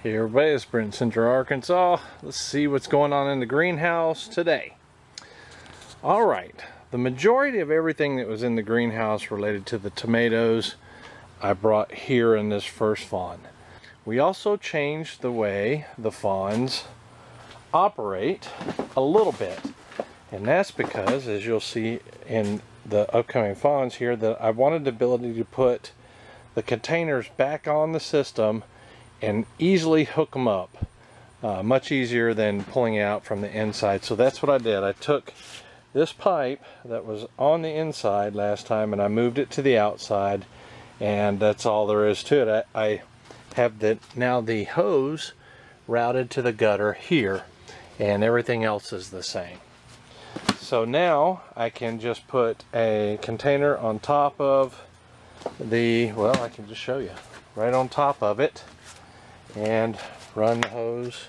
Hey everybody, it's Brent, Central Arkansas. Let's see what's going on in the greenhouse today. Alright, the majority of everything that was in the greenhouse related to the tomatoes I brought here in this first fawn. We also changed the way the fawns operate a little bit. And that's because, as you'll see in the upcoming fawns here, that I wanted the ability to put the containers back on the system and easily hook them up, much easier than pulling out from the inside. So that's what I did. I took this pipe that was on the inside last time and I moved it to the outside, and that's all there is to it. I have now the hose routed to the gutter here, and everything else is the same. So now I can just put a container on top of the, well, I can just show you, right on top of it, and run the hose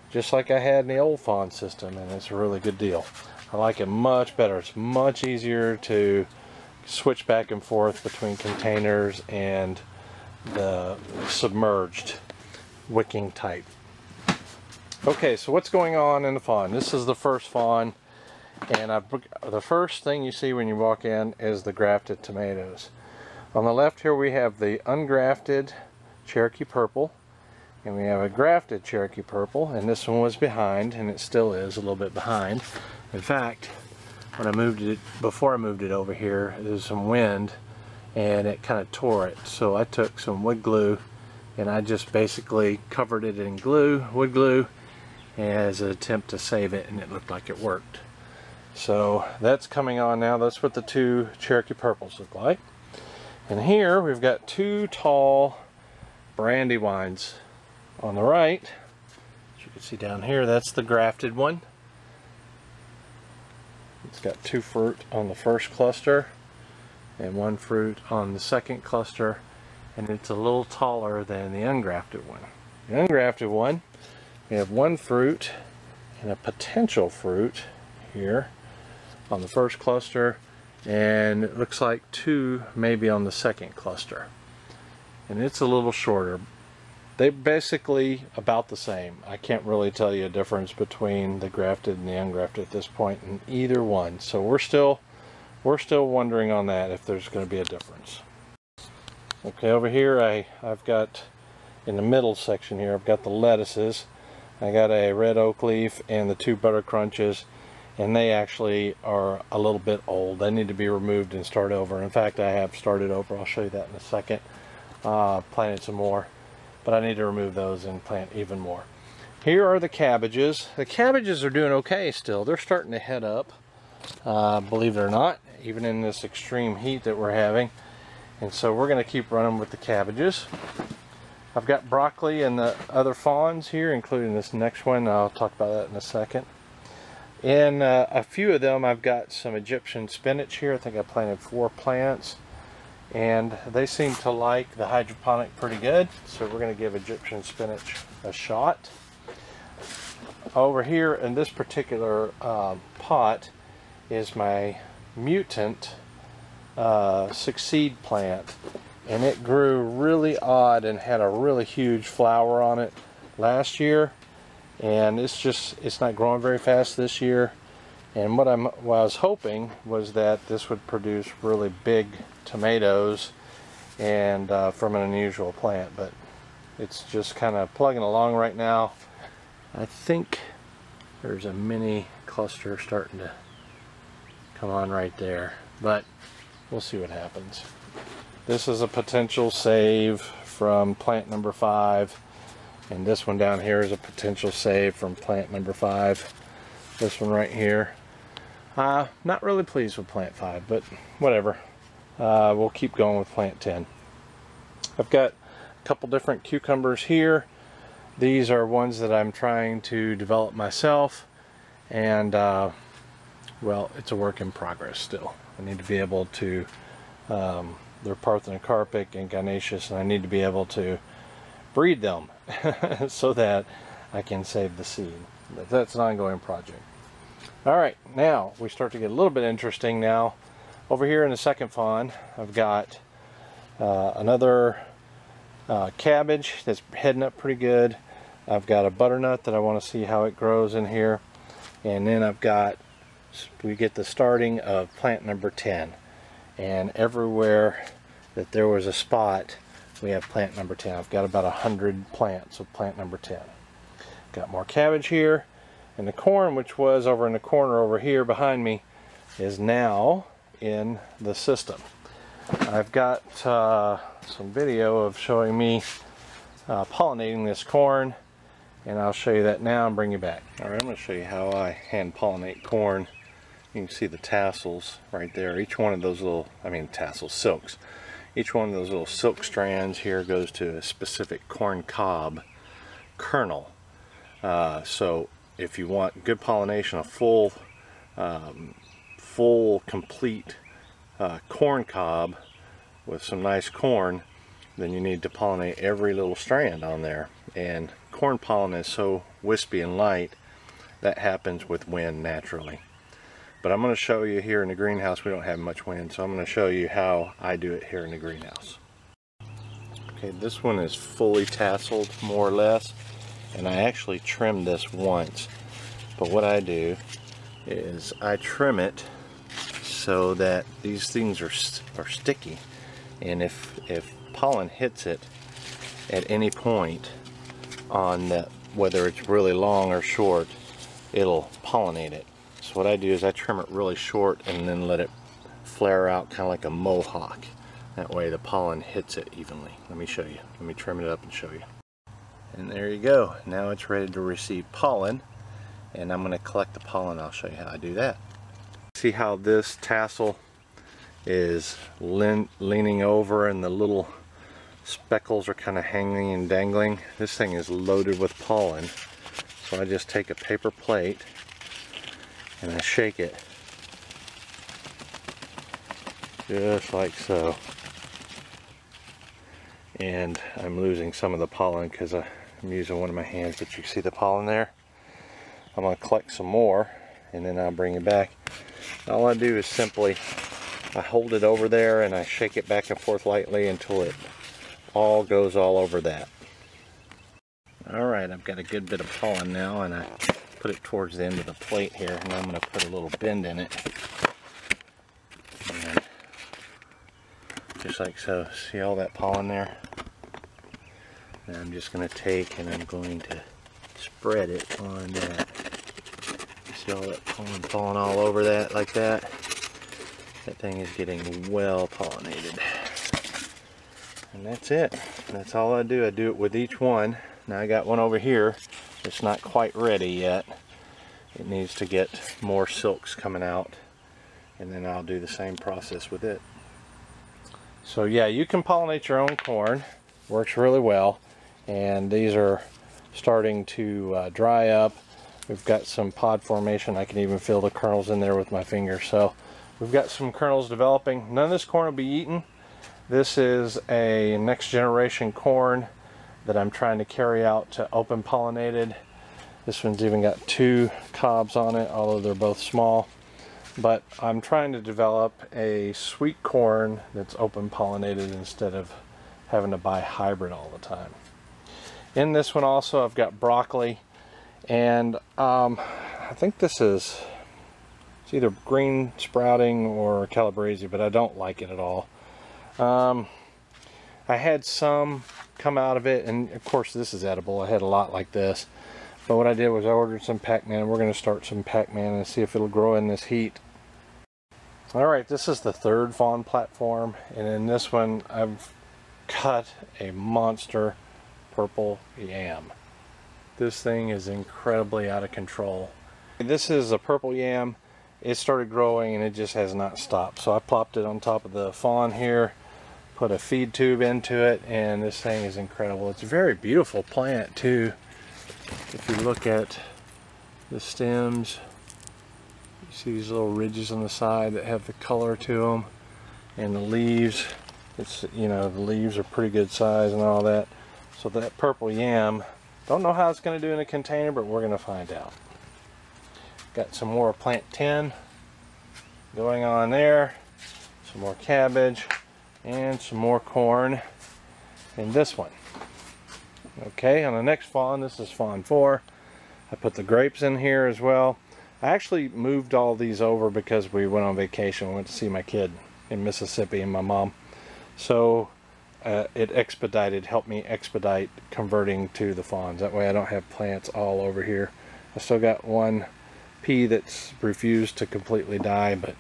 just like I had in the old fawn system, and it's a really good deal. I like it much better. It's much easier to switch back and forth between containers and the submerged wicking type. Okay, so what's going on in the fawn? This is the first fawn, and the first thing you see when you walk in is the grafted tomatoes. On the left here we have the ungrafted Cherokee Purple, and we have a grafted Cherokee Purple, and this one was behind, and it still is a little bit behind. In fact, when I moved it, before I moved it over here, there was some wind and it kind of tore it. So I took some wood glue and I just basically covered it in wood glue, as an attempt to save it, and it looked like it worked. So that's coming on now. That's what the two Cherokee Purples look like. And here we've got two tall Brandywines. On the right, as you can see down here, that's the grafted one. It's got two fruit on the first cluster and one fruit on the second cluster, and it's a little taller than the ungrafted one. The ungrafted one, we have one fruit and a potential fruit here on the first cluster, and it looks like two maybe on the second cluster, and it's a little shorter. They're basically about the same. I can't really tell you a difference between the grafted and the ungrafted at this point in either one. So we're still wondering on that, if there's going to be a difference. Okay, over here I've got, in the middle section here, I've got the lettuces. I got a red oak leaf and the two butter crunches, and they actually are a little bit old. They need to be removed and start over. In fact, I have started over. I'll show you that in a second. Planted some more, but I need to remove those and plant even more. Here are the cabbages. The cabbages are doing okay still. They're starting to head up, believe it or not, even in this extreme heat that we're having. And so we're going to keep running with the cabbages. I've got broccoli and the other fawns here, including this next one. I'll talk about that in a second. In a few of them, I've got some Egyptian spinach here. I think I planted 4 plants. And they seem to like the hydroponic pretty good, so we're going to give Egyptian spinach a shot. Over here in this particular pot is my mutant succeed plant, and it grew really odd and had a really huge flower on it last year, and it's not growing very fast this year. And what I was hoping was that this would produce really big tomatoes and from an unusual plant, but it's just kind of plugging along right now. I think there's a mini cluster starting to come on right there, but we'll see what happens. This is a potential save from plant number 5, and this one down here is a potential save from plant number 5. This one right here, not really pleased with plant 5, but whatever. We'll keep going with plant 10. I've got a couple different cucumbers here. These are ones that I'm trying to develop myself, and well, it's a work in progress still. I need to be able to, they're parthenocarpic and gynaeceous, and I need to be able to breed them so that I can save the seed. But that's an ongoing project. Alright, now we start to get a little bit interesting now. Over here in the second fawn, I've got another cabbage that's heading up pretty good. I've got a butternut that I want to see how it grows in here. And then we get the starting of plant number 10. And everywhere that there was a spot, we have plant number 10. I've got about 100 plants of plant number 10. Got more cabbage here. And the corn, which was over in the corner over here behind me, is now in the system. I've got some video of showing me pollinating this corn, and I'll show you that now and bring you back. Alright, I'm going to show you how I hand pollinate corn. You can see the tassels right there. Each one of those little, silks. Each one of those little silk strands here goes to a specific corn cob kernel. So if you want good pollination, a full complete corn cob with some nice corn, then you need to pollinate every little strand on there. And corn pollen is so wispy and light, that happens with wind naturally. But I'm going to show you here in the greenhouse, we don't have much wind, so I'm going to show you how I do it here in the greenhouse. Okay, this one is fully tasseled, more or less, and I actually trimmed this once. But what I do is I trim it so that these things are sticky, and if pollen hits it at any point on that, whether it's really long or short, it'll pollinate it. So what I do is I trim it really short and then let it flare out kind of like a mohawk. That way the pollen hits it evenly. Let me show you. Let me trim it up and show you. And there you go. Now it's ready to receive pollen, and I'm going to collect the pollen. I'll show you how I do that. See how this tassel is leaning over and the little speckles are kind of hanging and dangling? This thing is loaded with pollen. So I just take a paper plate and I shake it just like so. And I'm losing some of the pollen because I'm using one of my hands, but you see the pollen there? I'm going to collect some more and then I'll bring it back. All I do is simply, I hold it over there and I shake it back and forth lightly until it all goes all over that. Alright, I've got a good bit of pollen now, and I put it towards the end of the plate here, and I'm going to put a little bend in it. And just like so. See all that pollen there? And I'm just going to take and I'm going to spread it on that. See all that pollen falling all over that like that? That thing is getting well pollinated. And that's it. That's all I do. I do it with each one. Now I got one over here. It's not quite ready yet. It needs to get more silks coming out. And then I'll do the same process with it. So yeah, you can pollinate your own corn. Works really well. And these are starting to dry up. We've got some pod formation. I can even feel the kernels in there with my finger. So we've got some kernels developing. None of this corn will be eaten. This is a next generation corn that I'm trying to carry out to open pollinated. This one's even got 2 cobs on it, although they're both small. But I'm trying to develop a sweet corn that's open pollinated instead of having to buy hybrid all the time. In this one also I've got broccoli, and I think this is, it's either green sprouting or calabrese, but I don't like it at all. I had some come out of it, and of course this is edible. I had a lot like this, but what I did was I ordered some Pac-Man. We're going to start some Pac-Man and see if it'll grow in this heat. Alright, this is the 3rd FAWN platform, and in this one I've cut a monster purple yam. This thing is incredibly out of control. This is a purple yam. It started growing and it just has not stopped. So I plopped it on top of the FAWN here, put a feed tube into it, and this thing is incredible. It's a very beautiful plant too. If you look at the stems, you see these little ridges on the side that have the color to them, and the leaves, it's, you know, the leaves are pretty good size and all that. So that purple yam, don't know how it's going to do in a container, but we're going to find out. Got some more plant 10 going on there, some more cabbage, and some more corn in this one. Okay, on the next fawn, this is fawn 4. I put the grapes in here as well. I actually moved all these over because we went on vacation. We went to see my kid in Mississippi and my mom. So it helped me expedite converting to the fawns. That way I don't have plants all over here. I still got one pea that's refused to completely die, but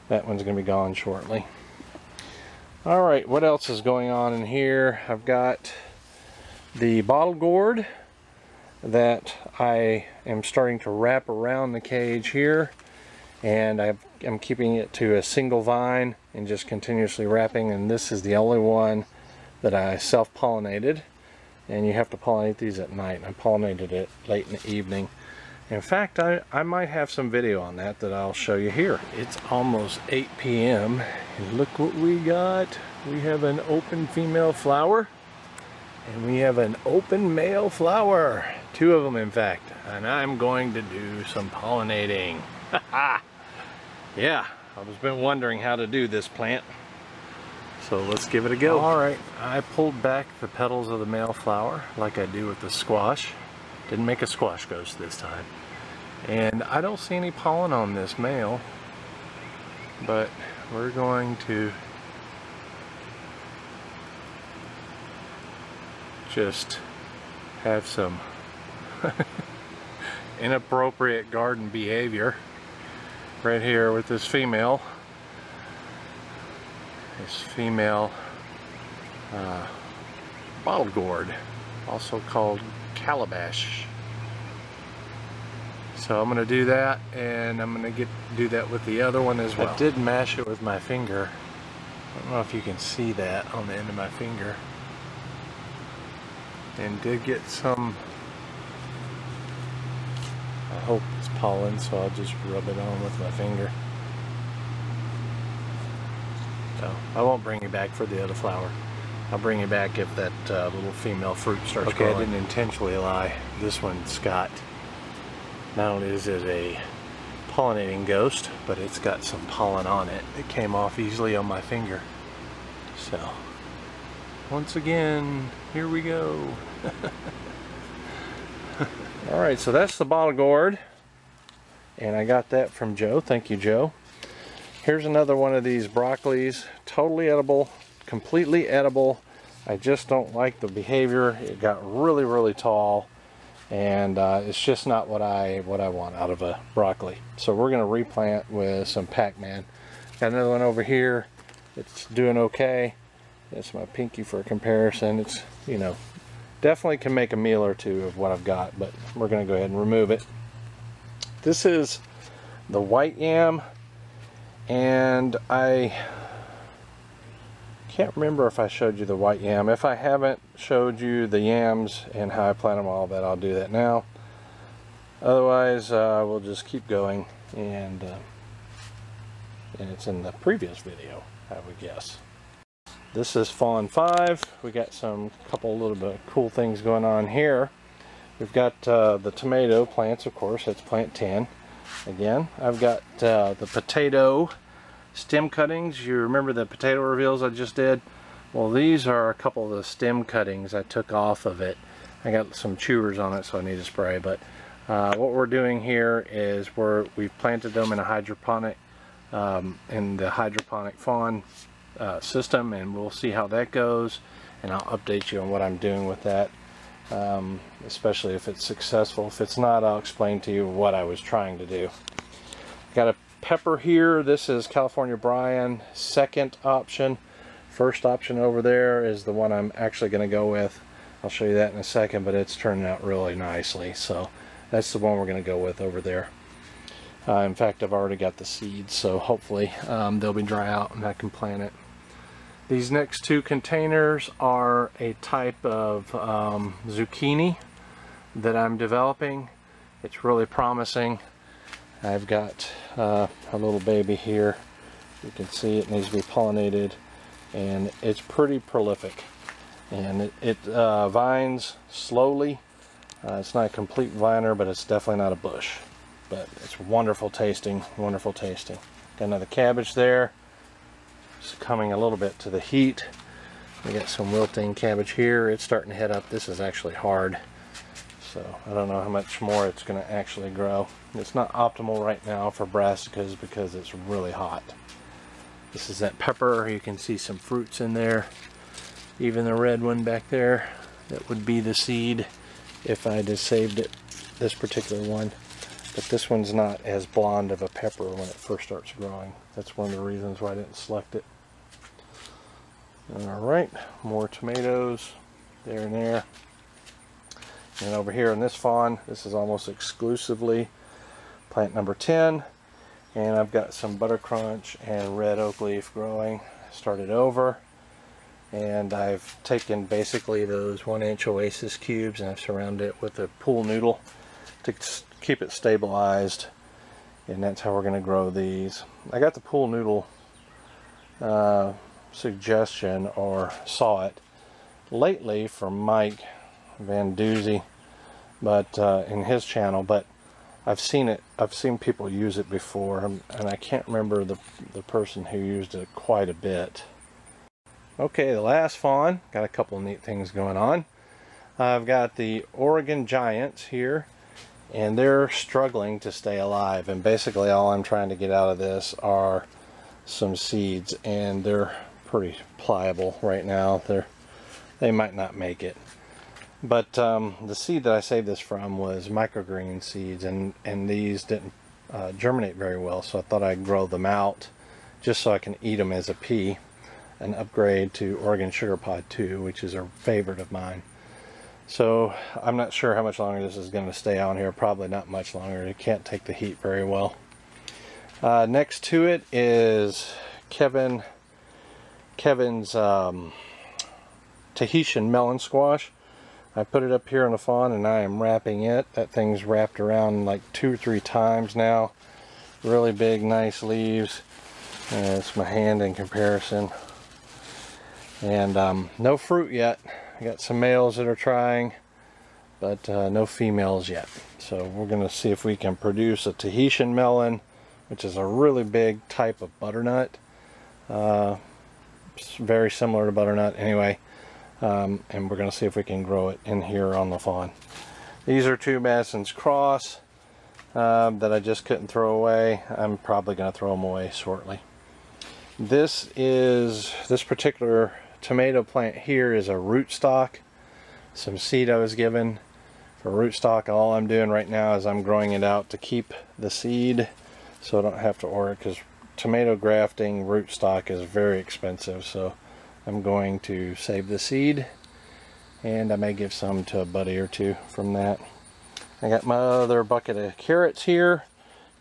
that one's going to be gone shortly. Alright, what else is going on in here? I've got the bottle gourd that I am starting to wrap around the cage here, and I'm keeping it to a single vine and just continuously wrapping, and this is the only one that I self-pollinated, and you have to pollinate these at night. I pollinated it late in the evening. In fact, I might have some video on that I'll show you here. It's almost 8 p.m. and look what we got. We have an open female flower and we have an open male flower. 2 of them, in fact, and I'm going to do some pollinating. Yeah, I've been wondering how to do this plant, so let's give it a go. Alright, I pulled back the petals of the male flower like I do with the squash. Didn't make a squash ghost this time. And I don't see any pollen on this male, but we're going to just have some inappropriate garden behavior right here with this female. Bottle gourd, also called Calabash. So I'm going to do that, and I'm going to do that with the other one as well. I did mash it with my finger. I don't know if you can see that on the end of my finger. And did get some, I hope it's pollen, so I'll just rub it on with my finger. So I won't bring you back for the other flower. I'll bring you back if that little female fruit starts growing. Okay, I didn't intentionally lie. This one's got, not only is it a pollinating ghost, but it's got some pollen on it. It came off easily on my finger. So, once again, here we go. Alright, so that's the bottle gourd, and I got that from Joe. Thank you, Joe. Here's another one of these broccolis, totally edible, completely edible. I just don't like the behavior. It got really, really tall, and it's just not what I want out of a broccoli. So we're going to replant with some Pac-Man. Got another one over here. It's doing okay. That's my pinky for a comparison. It's, you know, definitely can make a meal or two of what I've got, but we're going to go ahead and remove it. This is the white yam, and I can't remember if I showed you the white yam. If I haven't showed you the yams and how I plant them all, that I'll do that now. Otherwise, we'll just keep going, and it's in the previous video, I would guess. This is Fawn 5. We got couple little bit of cool things going on here. We've got the tomato plants, of course. That's plant 10. Again, I've got the potato stem cuttings. You remember the potato reveals I just did? Well, these are a couple of the stem cuttings I took off of it. I got some chewers on it, so I need to spray. But what we're doing here is we've planted them in a hydroponic, in the hydroponic fawn system, and we'll see how that goes, and I'll update you on what I'm doing with that, especially if it's successful. If it's not, I'll explain to you what I was trying to do. Got a pepper here. This is California Brian, second option. First option over there is the one I'm actually going to go with. I'll show you that in a second, but it's turning out really nicely, so that's the one we're going to go with over there. In fact, I've already got the seeds, so hopefully they'll be dry out and I can plant it. These next 2 containers are a type of zucchini that I'm developing. It's really promising. I've got a little baby here. You can see it needs to be pollinated, and it's pretty prolific. And it vines slowly. It's not a complete viner, but it's definitely not a bush. But it's wonderful tasting, wonderful tasting. Got another cabbage there. It's coming a little bit to the heat. We got some wilting cabbage here. It's starting to head up. This is actually hard, so I don't know how much more it's going to actually grow. It's not optimal right now for brassicas because it's really hot. This is that pepper. You can see some fruits in there. Even the red one back there, that would be the seed if I just saved it, this particular one. But this one's not as blonde of a pepper when it first starts growing. That's one of the reasons why I didn't select it. Alright, more tomatoes there and there. And over here in this fawn, this is almost exclusively plant number 10. And I've got some butter crunch and red oak leaf growing. Started over. And I've taken basically those 1-inch Oasis cubes and I've surrounded it with a pool noodle to keep it stabilized. And that's how we're going to grow these. I got the pool noodle suggestion, or saw it lately from Mike Van Doozy, but in his channel, but I've seen people use it before, and I can't remember the person who used it quite a bit. Okay, the last fawn, got a couple of neat things going on. I've got the Oregon Giants here, and they're struggling to stay alive, and basically all I'm trying to get out of this are some seeds, and they're pretty pliable right now. They might not make it, but the seed that I saved this from was microgreen seeds, and these didn't germinate very well, so I thought I'd grow them out just so I can eat them as a pea, an upgrade to Oregon Sugar Pod 2, which is a favorite of mine. So I'm not sure how much longer this is going to stay on here. Probably not much longer. It can't take the heat very well. Next to it is Kevin's Tahitian melon squash. I put it up here on the fawn and I am wrapping it. That thing's wrapped around like 2 or 3 times now. Really big, nice leaves. It's my hand in comparison. And no fruit yet. I got some males that are trying, but no females yet. So we're going to see if we can produce a Tahitian melon, which is a really big type of butternut. It's very similar to butternut anyway. And we're going to see if we can grow it in here on the fawn. These are 2 Madison's Cross that I just couldn't throw away. I'm probably going to throw them away shortly. This particular tomato plant here is a rootstock. Some seed I was given for rootstock. All I'm doing right now is I'm growing it out to keep the seed so I don't have to order it, because tomato grafting rootstock is very expensive. So I'm going to save the seed, and I may give some to a buddy or two from that. I got my other bucket of carrots here.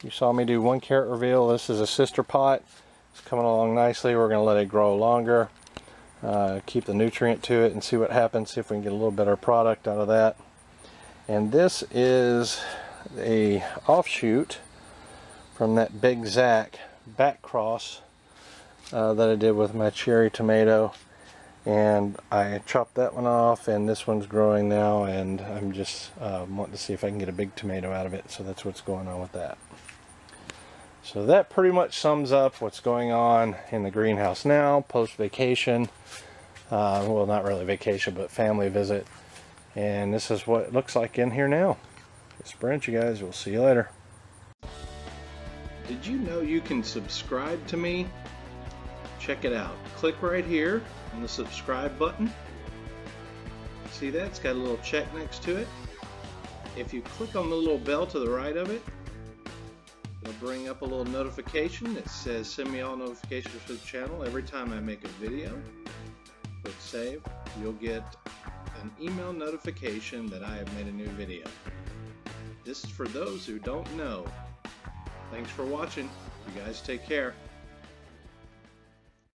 You saw me do 1 carrot reveal. This is a sister pot. It's coming along nicely. We're going to let it grow longer, keep the nutrient to it, and see what happens, see if we can get a little better product out of that. And this is a offshoot from that Big Zack back cross that I did with my cherry tomato, and I chopped that one off, and this one's growing now, and I'm just wanting to see if I can get a big tomato out of it. So that's what's going on with that. So that pretty much sums up what's going on in the greenhouse now, post-vacation. Well, not really vacation, but family visit. And this is what it looks like in here now. It's Brent, you guys. We'll see you later. Did you know you can subscribe to me? Check it out. Click right here on the subscribe button. See that? It's got a little check next to it. If you click on the little bell to the right of it, it'll bring up a little notification that says send me all notifications for the channel every time I make a video. Click save. You'll get an email notification that I have made a new video. This is for those who don't know. Thanks for watching. You guys take care.